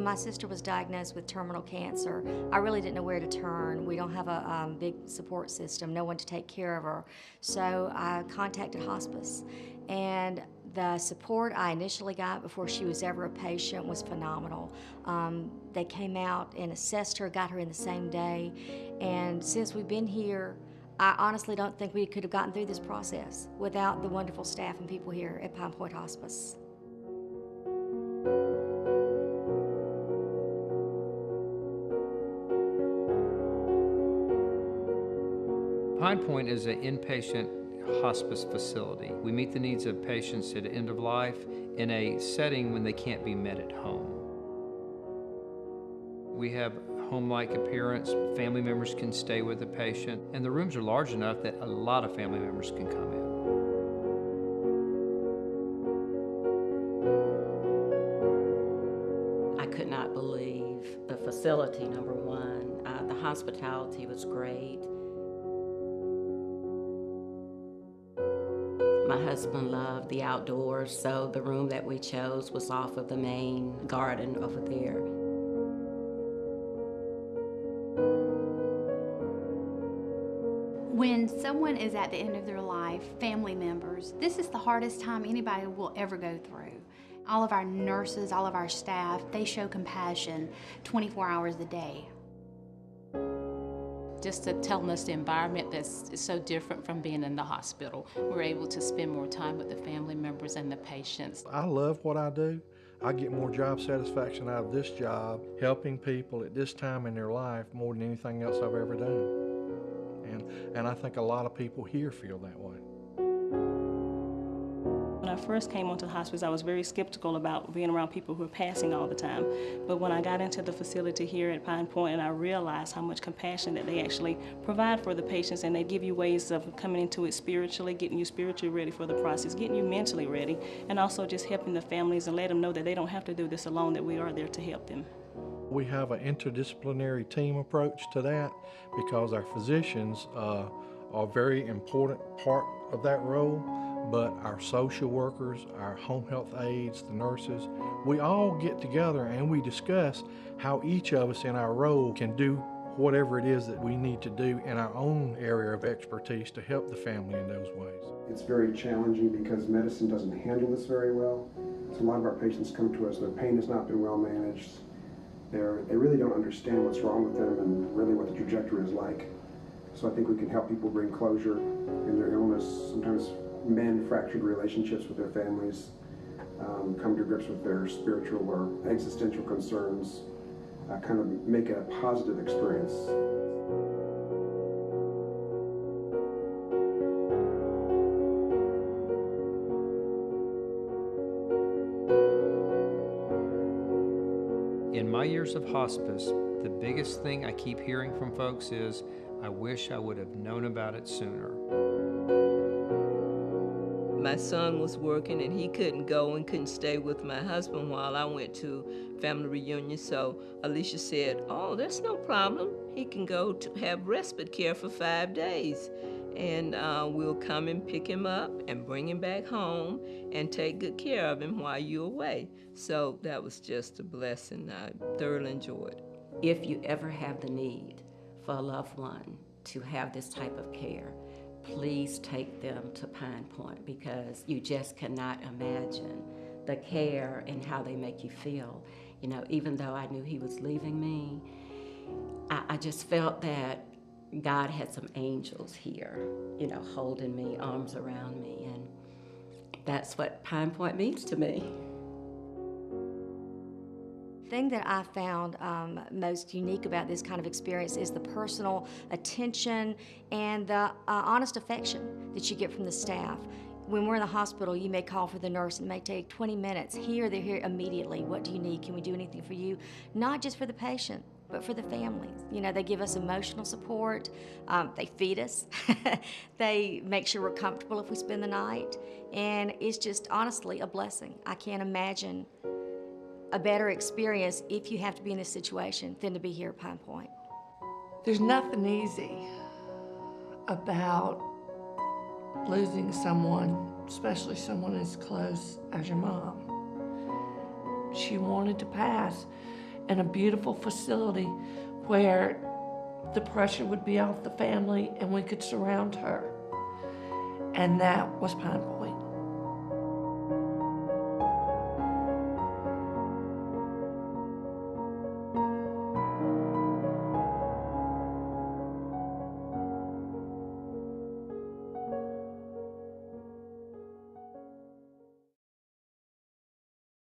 my sister was diagnosed with terminal cancer, I really didn't know where to turn. We don't have a big support system, no one to take care of her. So I contacted hospice. And the support I initially got before she was ever a patient was phenomenal. They came out and assessed her, got her in the same day. And since we've been here, I honestly don't think we could have gotten through this process without the wonderful staff and people here at Pointe Hospice. Pointe is an inpatient hospice facility. We meet the needs of patients at end of life in a setting when they can't be met at home. We have home-like appearance. Family members can stay with the patient, and the rooms are large enough that a lot of family members can come in. I could not believe the facility, number one. The hospitality was great. My husband loved the outdoors, so the room that we chose was off of the main garden over there. When someone is at the end of their life, family members, this is the hardest time anybody will ever go through. All of our nurses, all of our staff, they show compassion 24 hours a day. Just to telling us the environment that's so different from being in the hospital. We're able to spend more time with the family members and the patients. I love what I do. I get more job satisfaction out of this job, helping people at this time in their life more than anything else I've ever done. And I think a lot of people here feel that way. When I first came onto the hospice, I was very skeptical about being around people who are passing all the time. But when I got into the facility here at Pointe, and I realized how much compassion that they actually provide for the patients, and they give you ways of coming into it spiritually, getting you spiritually ready for the process, getting you mentally ready, and also just helping the families and let them know that they don't have to do this alone, that we are there to help them. We have an interdisciplinary team approach to that because our physicians are a very important part of that role. But our social workers, our home health aides, the nurses, we all get together and we discuss how each of us in our role can do whatever it is that we need to do in our own area of expertise to help the family in those ways. It's very challenging because medicine doesn't handle this very well. So a lot of our patients come to us, their pain has not been well managed. They really don't understand what's wrong with them and really what the trajectory is like. So I think we can help people bring closure in their illness. Sometimes men fractured relationships with their families, come to grips with their spiritual or existential concerns, kind of make it a positive experience. In my years of hospice, the biggest thing I keep hearing from folks is, I wish I would have known about it sooner. My son was working and he couldn't go and couldn't stay with my husband while I went to family reunion. So Alicia said, oh, that's no problem. He can go to have respite care for 5 days. And we'll come and pick him up and bring him back home and take good care of him while you're away. So that was just a blessing. I thoroughly enjoyed it. If you ever have the need for a loved one to have this type of care, please take them to Pointe because you just cannot imagine the care and how they make you feel. You know, even though I knew he was leaving me, I just felt that God had some angels here, you know, holding me, arms around me, and that's what Pointe means to me. The thing that I found most unique about this kind of experience is the personal attention and the honest affection that you get from the staff. When we're in the hospital, you may call for the nurse and it may take 20 minutes. Here, they're here immediately. What do you need? Can we do anything for you? Not just for the patient, but for the families. You know, they give us emotional support. They feed us. They make sure we're comfortable if we spend the night. And it's just honestly a blessing. I can't imagine a better experience if you have to be in this situation than to be here at Pointe. There's nothing easy about losing someone, especially someone as close as your mom. She wanted to pass, and a beautiful facility where the pressure would be off the family and we could surround her. And that was Pine Point.